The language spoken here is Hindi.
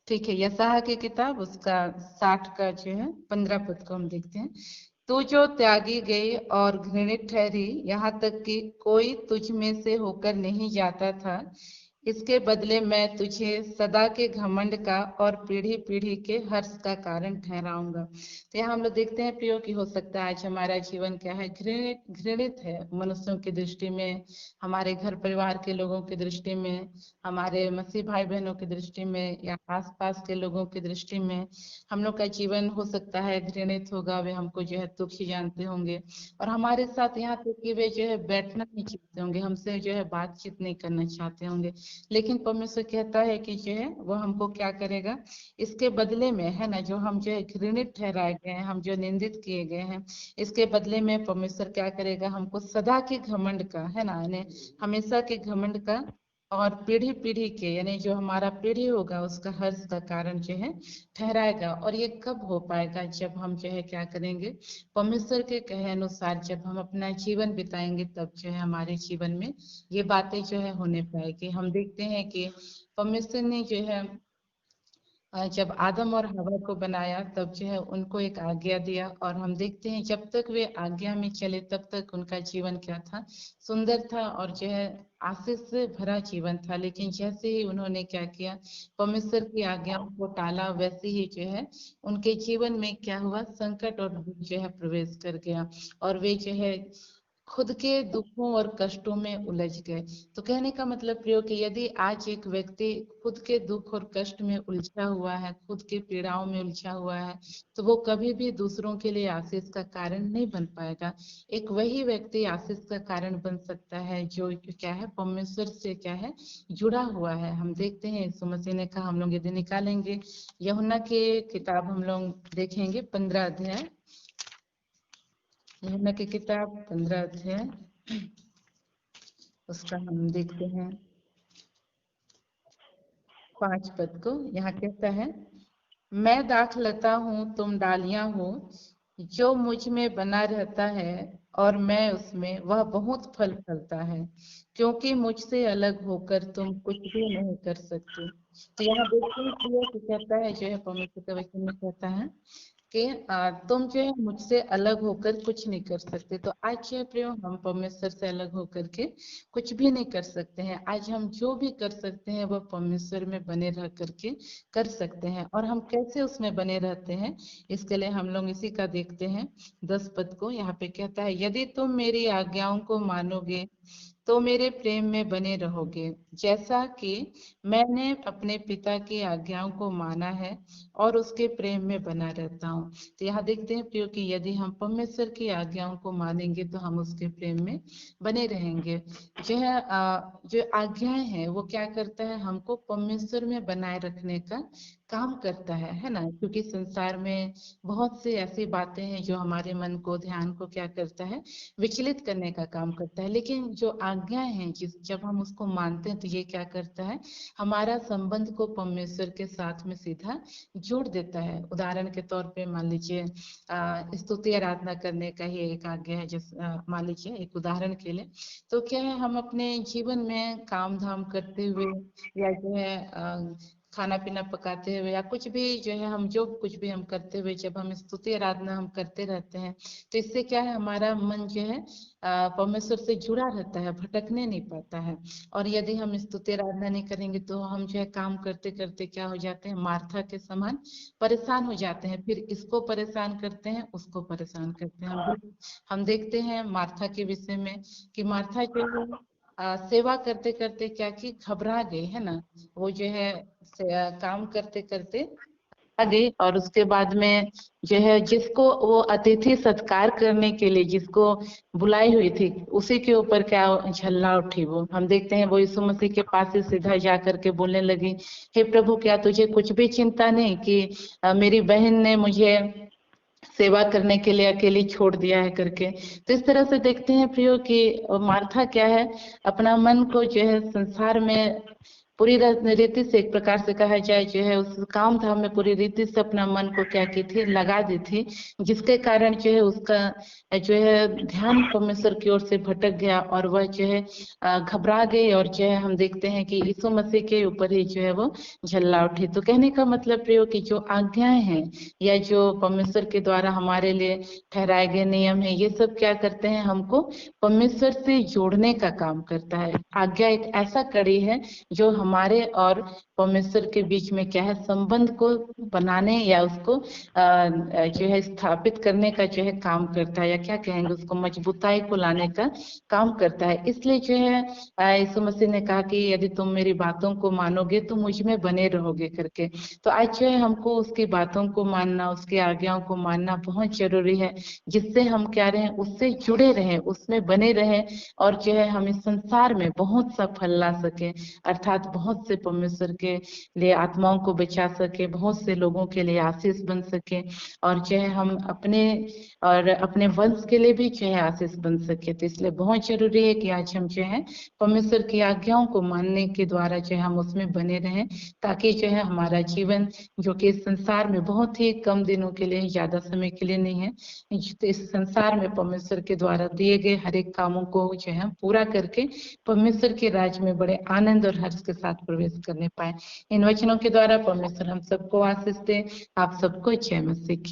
ठीक है, यशायाह की किताब उसका 60 का जो है 15 पद को हम देखते हैं। तू जो त्यागी गई और घृणित ठहरी, यहाँ तक कि कोई तुझ में से होकर नहीं जाता था, इसके बदले मैं तुझे सदा के घमंड का और पीढ़ी पीढ़ी के हर्ष का कारण ठहराऊंगा। तो यहाँ हम लोग देखते हैं प्रियो कि हो सकता है आज हमारा जीवन क्या है, घृणित घृणित है मनुष्यों की दृष्टि में, हमारे घर परिवार के लोगों की दृष्टि में, हमारे मसीह भाई बहनों की दृष्टि में, या आसपास के लोगों की दृष्टि में हम लोग का जीवन हो सकता है घृणित होगा। वे हमको जो है तुच्छ जानते होंगे, और हमारे साथ यहाँ तक कि वे जो है बैठना नहीं चाहते होंगे, हमसे जो है बातचीत नहीं करना चाहते होंगे। लेकिन परमेश्वर कहता है कि जो है वो हमको क्या करेगा, इसके बदले में, है ना, जो हम जो है घृणित ठहराए गए हैं, हम जो निंदित किए गए हैं, इसके बदले में परमेश्वर क्या करेगा, हमको सदा के घमंड का, है ना, यानी हमेशा के घमंड का और पीढ़ी पीढ़ी के, यानी जो हमारा पीढ़ी होगा उसका हर्ष का कारण जो है ठहराएगा। और ये कब हो पाएगा, जब हम जो है क्या करेंगे, परमेश्वर के कहे अनुसार जब हम अपना जीवन बिताएंगे, तब जो है हमारे जीवन में ये बातें जो है होने पाएगी। हम देखते हैं कि परमेश्वर ने जो है जब आदम और हवा को बनाया, तब जो है उनको एक आज्ञा दिया, और हम देखते हैं जब तक वे आज्ञा में चले तब तक उनका जीवन क्या था, सुंदर था, और जो है आशीष से भरा जीवन था। लेकिन जैसे ही उन्होंने क्या किया, परमेश्वर की आज्ञाओं को टाला, वैसे ही जो है उनके जीवन में क्या हुआ, संकट और दुख जो है प्रवेश कर गया, और वे जो है खुद के दुखों और कष्टों में उलझ गए। तो कहने का मतलब प्रियो कि यदि आज एक व्यक्ति खुद के दुख और कष्ट में उलझा हुआ है, खुद के पीड़ाओं में उलझा हुआ है, तो वो कभी भी दूसरों के लिए आशीष का कारण नहीं बन पाएगा। एक वही व्यक्ति आशीष का कारण बन सकता है जो क्या है, परमेश्वर से क्या है, जुड़ा हुआ है। हम देखते हैं यीशु मसीह ने कहा, हम लोग यदि निकालेंगे यूहन्ना की किताब, हम लोग देखेंगे 15 अध्याय, यूहन्ना की किताब 15 अध्याय, उसका हम देखते हैं 5 पद को। यहाँ कहता है, मैं दाखलता हूँ, तुम डालियां हो, जो मुझ में बना रहता है और मैं उसमें, वह बहुत फल फलता है, क्योंकि मुझसे अलग होकर तुम कुछ भी नहीं कर सकते। तो यहाँ देखते हैं कि कहता है जो है, परमेश्वर का वचन में कहता है कि तुम जो है मुझसे अलग होकर कुछ नहीं कर सकते। तो आज जो है प्रियो, हम परमेश्वर से अलग होकर के कुछ भी नहीं कर सकते हैं। आज हम जो भी कर सकते हैं वह परमेश्वर में बने रह करके कर सकते हैं। और हम कैसे उसमें बने रहते हैं, इसके लिए हम लोग इसी का देखते हैं 10 पद को। यहाँ पे कहता है, यदि तुम मेरी आज्ञाओं को मानोगे तो मेरे प्रेम में बने रहोगे, जैसा कि मैंने अपने पिता की आज्ञाओं को माना है और उसके प्रेम में बना रहता हूँ। तो यहाँ देखते हैं प्रियो कि यदि हम परमेश्वर की आज्ञाओं को मानेंगे तो हम उसके प्रेम में बने रहेंगे। जो है जो आज्ञाएं हैं वो क्या करता है, हमको परमेश्वर में बनाए रखने का काम करता है ना। क्योंकि संसार में बहुत सी ऐसी बातें हैं जो हमारे मन को, ध्यान को क्या करता है, विचलित करने का काम करता है। लेकिन जो आज्ञाएं हैं, जब हम उसको मानते हैं तो ये क्या करता है, हमारा संबंध को परमेश्वर के साथ में सीधा जोड़ देता है। उदाहरण के तौर पे मान लीजिए स्तुति आराधना करने का ही एक आज्ञा है। जिस मान लीजिए एक उदाहरण के लिए, तो क्या है, हम अपने जीवन में काम धाम करते हुए, या जो है खाना पीना पकाते हुए, या कुछ भी जो है, हम जो कुछ भी हम करते हुए, जब हम स्तुति आराधना हम करते रहते हैं, तो इससे क्या है, हमारा मन जो है परमेश्वर से जुड़ा रहता है, भटकने नहीं पाता है। और यदि हम स्तुति आराधना नहीं करेंगे तो हम जो है काम करते करते क्या हो जाते हैं, मार्था के समान परेशान हो जाते हैं। फिर इसको परेशान करते हैं, उसको परेशान करते हैं। हम देखते हैं मार्था के विषय में कि मार्था जो है सेवा करते करते क्या की घबरा गई, है ना। वो जो है काम करते करते आ गई, और उसके बाद में जो है जिसको वो अतिथि सत्कार करने के लिए जिसको बुलाई हुई थी, उसी के ऊपर क्या झल्ला उठी। वो हम देखते हैं वो यीशु मसीह के पास से सीधा जा करके बोलने लगी, हे प्रभु, क्या तुझे कुछ भी चिंता नहीं कि मेरी बहन ने मुझे सेवा करने के लिए अकेली छोड़ दिया है करके। तो इस तरह से देखते हैं प्रियो कि मार्था क्या है, अपना मन को जो है संसार में पूरी रीति से, एक प्रकार से कहा जाए, जो है उस काम धाम में पूरी रीति से अपना मन को क्या की थी, लगा दी थी, जिसके कारण जो है उसका जो है ध्यान परमेश्वर की ओर से भटक गया और वह जो है घबरा गई, और जो है हम देखते हैं कि यीशु मसीह के ऊपर ही जो है वो झल्ला उठी। तो कहने का मतलब प्रियो कि जो आज्ञाएं हैं या जो परमेश्वर के द्वारा हमारे लिए ठहराए गए नियम है, ये सब क्या करते हैं, हमको परमेश्वर से जोड़ने का काम करता है। आज्ञा एक ऐसा कड़ी है जो हमारे और परमेश्वर के बीच में क्या है, संबंध को बनाने या उसको जो है स्थापित करने का जो है काम करता है, या क्या कहेंगे उसको, मजबूताई को लाने का काम करता है। इसलिए जो है यीशु मसीह ने कहा कि यदि तुम मेरी बातों को मानोगे तो मुझ में बने रहोगे करके। तो आज जो है हमको उसकी बातों को मानना, उसकी आज्ञाओं को मानना बहुत जरूरी है, जिससे हम क्या रहे, उससे जुड़े रहें, उसमें बने रहें, और जो है हम इस संसार में बहुत सा फल ला सके, अर्थात बहुत से परमेश्वर के लिए आत्माओं को बचा सके, बहुत से लोगों के लिए आशीष बन सके, और जो है हम अपने और अपने वंश के लिए भी जो है आशीष बन सके। तो इसलिए बहुत जरूरी है कि आज हम जो है परमेश्वर की आज्ञाओं को मानने के द्वारा जो है हम उसमें बने रहें, ताकि जो है हमारा जीवन, जो कि इस संसार में बहुत ही कम दिनों के लिए, ज्यादा समय के लिए नहीं है, तो इस संसार में परमेश्वर के द्वारा दिए गए हर एक कामों को जो है हम पूरा करके परमेश्वर के राज में बड़े आनंद और हर्ष के साथ प्रवेश करने पाए। इन वचनों के द्वारा परमेश्वर हम सबको आशीष दे। आप सबको जय मसीह की।